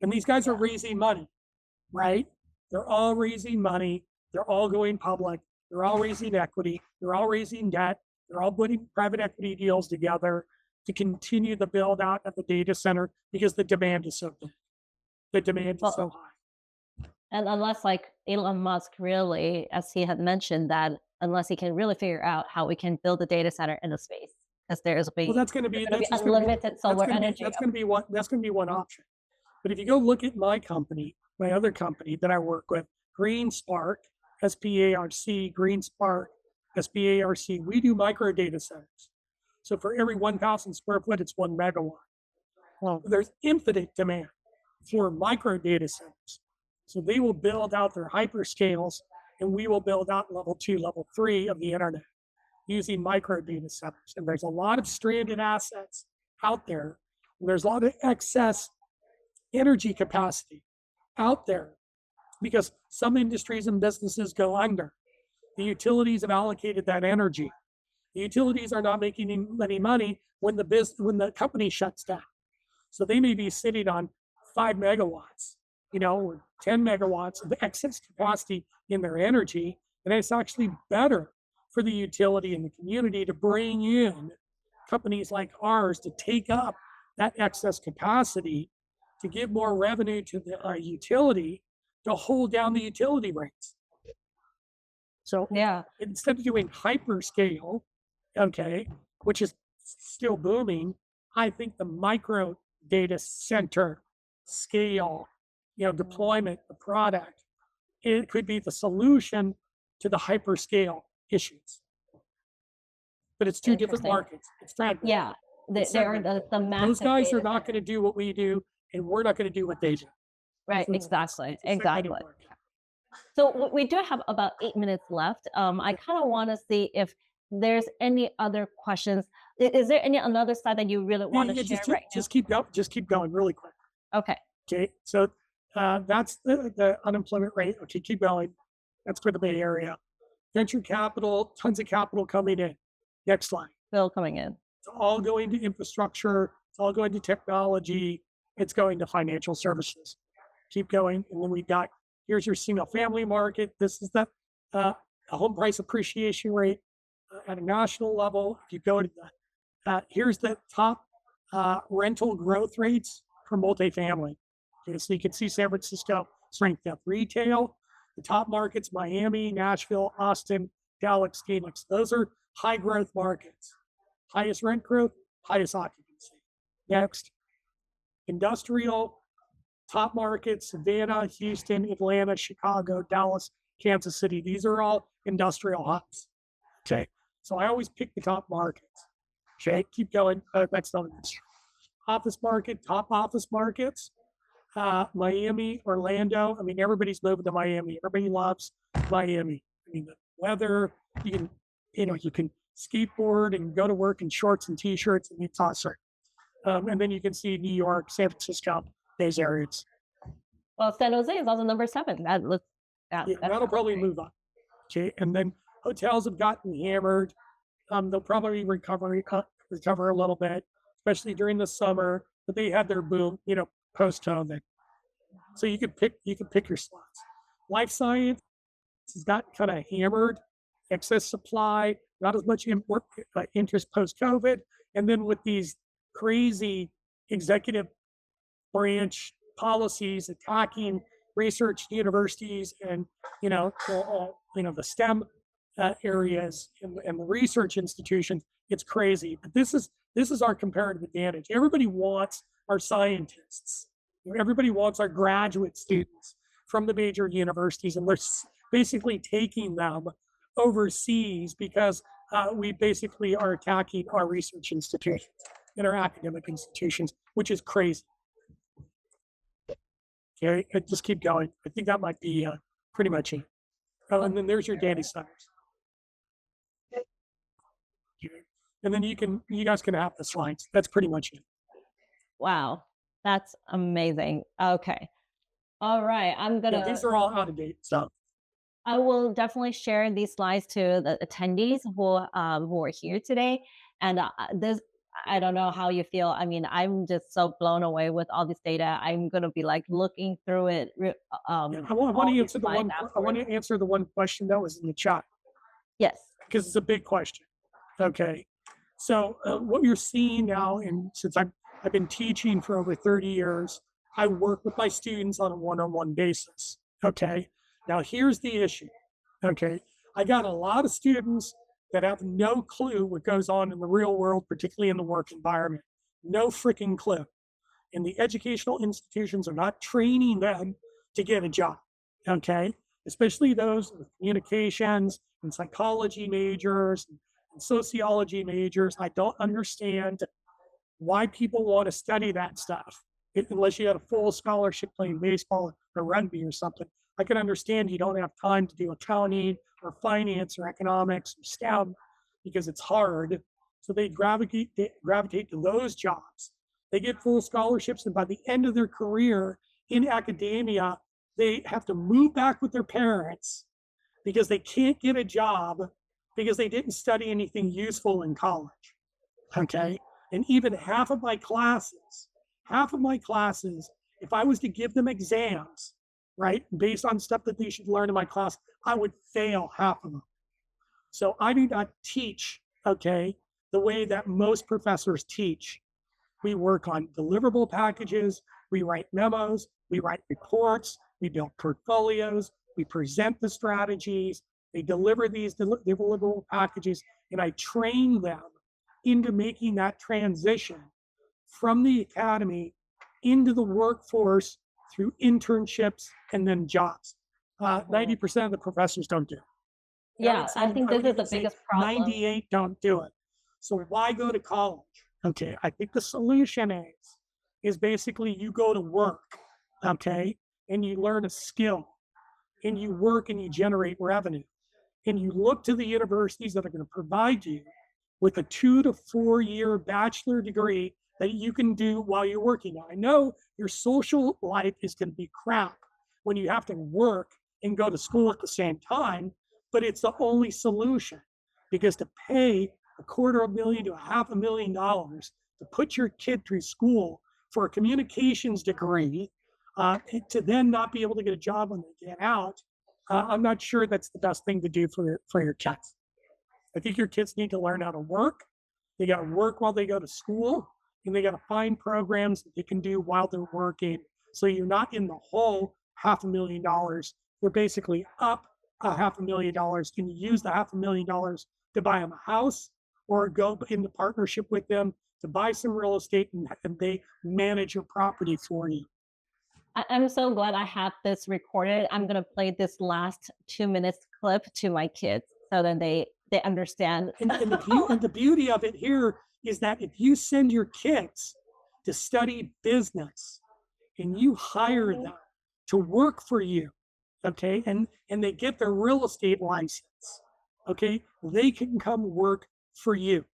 And these guys are raising money, right? They're all raising money. They're all going public. They're all raising equity. They're all raising debt. They're all putting private equity deals together to continue the build out of the data center because the demand is so big. The demand is so high. And unless like Elon Musk really, as he had mentioned, that unless he can really figure out how we can build a data center in the space, because there is that's going to be unlimited solar energy. That's going to be one option. But if you go look at my company, my other company that I work with, Green Spark, SPARC, Green Spark, SPARC, we do micro data centers. So for every 1,000 square foot, it's 1 megawatt. Well, there's infinite demand for micro data centers. So they will build out their hyperscales, and we will build out level 2, level 3 of the internet using micro data centers. And there's a lot of stranded assets out there. And there's a lot of excess energy capacity out there because some industries and businesses go under. The utilities have allocated that energy. The utilities are not making any money when the company shuts down. So they may be sitting on 5 megawatts, or 10 megawatts of excess capacity in their energy. And it's actually better for the utility and the community to bring in companies like ours to take up that excess capacity to give more revenue to the utility to hold down the utility rates. So instead of doing hyperscale, okay, which is still booming, I think the micro data center scale, deployment, the product, it could be the solution to the hyperscale issues. But it's two different markets. It's fragmented. Yeah, they're the massive. Those guys are not going to do what we do, and we're not going to do what they do. Right, so exactly. So we do have about 8 minutes left. I kind of want to see if there's any other questions. Is there another slide that you really want to share right now? Just keep going really quick. Okay. Okay, so that's the unemployment rate. Okay, keep going. That's for the Bay Area. Venture capital, tons of capital coming in. Next slide. Still coming in. It's all going to infrastructure. It's all going to technology. It's going to financial services. Keep going. And then here's your single family market. This is the home price appreciation rate at a national level. If you go to here's the top rental growth rates for multifamily. Okay, so you can see San Francisco strength of retail. The top markets, Miami, Nashville, Austin, Dallas, Phoenix. Those are high growth markets. Highest rent growth, highest occupancy. Next, industrial, top markets, Savannah, Houston, Atlanta, Chicago, Dallas, Kansas City. These are all industrial hubs. Okay, so I always pick the top markets. Okay, keep going. Next on this. Office market, top office markets. Miami, Orlando. I mean, everybody's moving to Miami. Everybody loves Miami. I mean, the weather, you can skateboard and go to work in shorts and t-shirts, and it's awesome. And then you can see New York, San Francisco, those areas. Well, San Jose is also number 7. That looks, yeah, Yeah, that that'll sounds probably great. move up. Okay, and then hotels have gotten hammered. They'll probably recover a little bit, especially during the summer. But they had their boom, post COVID. So you could pick your slots. Life science has gotten kind of hammered, excess supply, not as much interest post COVID, and then with these crazy executive branch policies attacking research universities and the STEM areas and the research institutions. It's crazy, but this is our comparative advantage. Everybody wants our scientists. Everybody wants our graduate students from the major universities, and we're basically taking them overseas because we basically are attacking our research institutions and our academic institutions, which is crazy. Okay, just keep going. I think that might be pretty much it. Oh, and then there's your data centers. Okay. And then you guys can have the slides. That's pretty much it. Wow, that's amazing. Okay. All right. Yeah, these are all out of date stuff. I will definitely share these slides to the attendees who are here today. And this, I don't know how you feel. I mean, I'm just so blown away with all this data. I'm gonna be like looking through it. Yeah, I want all to these answer the one. slides I want to afterwards. answer the one question that was in the chat Yes. because it's a big question. Okay, so what you're seeing now, and since I've been teaching for over 30 years, I work with my students on a one-on-one basis. Okay, now here's the issue. Okay, I got a lot of students that have no clue what goes on in the real world, particularly in the work environment. No freaking clue. And the educational institutions are not training them to get a job. Okay, especially those with communications and psychology majors and sociology majors. I don't understand why people want to study that stuff unless you had a full scholarship playing baseball or rugby or something. I can understand you don't have time to do accounting or finance or economics or STEM because it's hard. So they gravitate to those jobs. They get full scholarships, and by the end of their career in academia, they have to move back with their parents because they can't get a job because they didn't study anything useful in college. Okay. And even half of my classes, if I was to give them exams, right, based on stuff that they should learn in my class, I would fail half of them. So I do not teach, okay, the way that most professors teach. We work on deliverable packages, we write memos, we write reports, we build portfolios, we present the strategies, they deliver these deliverable packages, and I train them into making that transition from the academy into the workforce through internships and then jobs. 90% of the professors don't do it. Yeah, I think this is the biggest problem. 98 don't do it. So why go to college? Okay, I think the solution is basically you go to work, okay, and you learn a skill, and you work and you generate revenue, and you look to the universities that are going to provide you with a 2 to 4 year bachelor degree that you can do while you're working. Now, I know your social life is going to be crap when you have to work and go to school at the same time, but it's the only solution because to pay $250,000 to $500,000 to put your kid through school for a communications degree, to then not be able to get a job when they get out, I'm not sure that's the best thing to do for your kids. I think your kids need to learn how to work. They got to work while they go to school, and they got to find programs that they can do while they're working. So you're not in the hole $500,000. You're basically up $500,000, and you use the $500,000 to buy them a house or go into partnership with them to buy some real estate, and they manage your property for you. I'm so glad I have this recorded. I'm gonna play this last 2 minutes clip to my kids so that they understand. And the beauty of it here is that if you send your kids to study business and you hire them to work for you, okay, and they get their real estate license, okay, they can come work for you.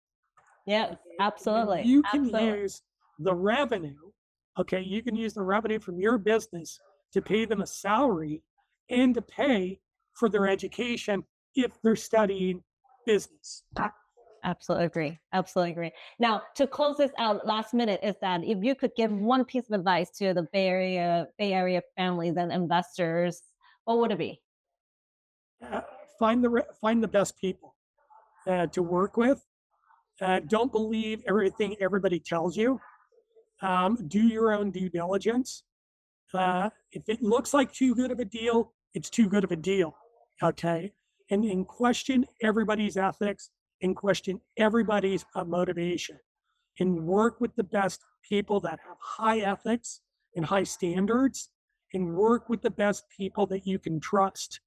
Yes, absolutely. You can absolutely. use the revenue, okay, you can use the revenue from your business to pay them a salary and to pay for their education if they're studying business. Absolutely agree. Absolutely agree. Now, to close this out, last minute is that if you could give one piece of advice to the Bay Area families and investors, what would it be? Uh, find the best people to work with. Don't believe everything everybody tells you. Do your own due diligence. If it looks like too good of a deal, it's too good of a deal. Okay. And question everybody's ethics and question everybody's motivation and work with the best people that have high ethics and high standards and work with the best people that you can trust.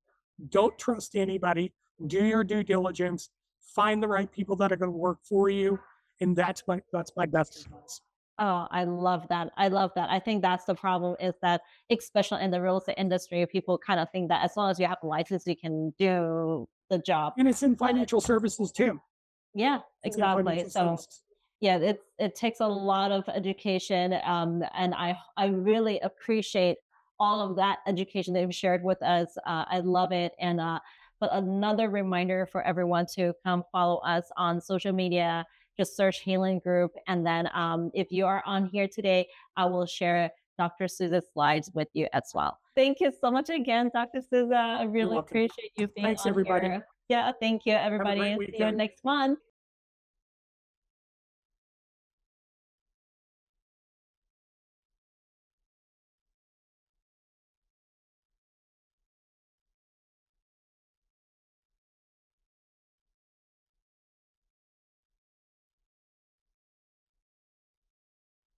Don't trust anybody. Do your due diligence. Find the right people that are going to work for you. And that's my best advice. Oh, I love that. I love that. I think that's the problem is that, especially in the real estate industry, people kind of think that as long as you have a license, you can do the job. And it's in financial services too. Yeah, It's in exactly. financial So services. yeah, it takes a lot of education, and I really appreciate all of that education that you've shared with us. I love it, and but another reminder for everyone to come follow us on social media. Just search Helen Group, and then if you are on here today, I will share Dr. Souza's slides with you as well. Thank you so much again, Dr. Souza. I You're really welcome. appreciate you being Thanks, on everybody. here. Yeah, thank you, Have a great everybody. See you weekend. next month.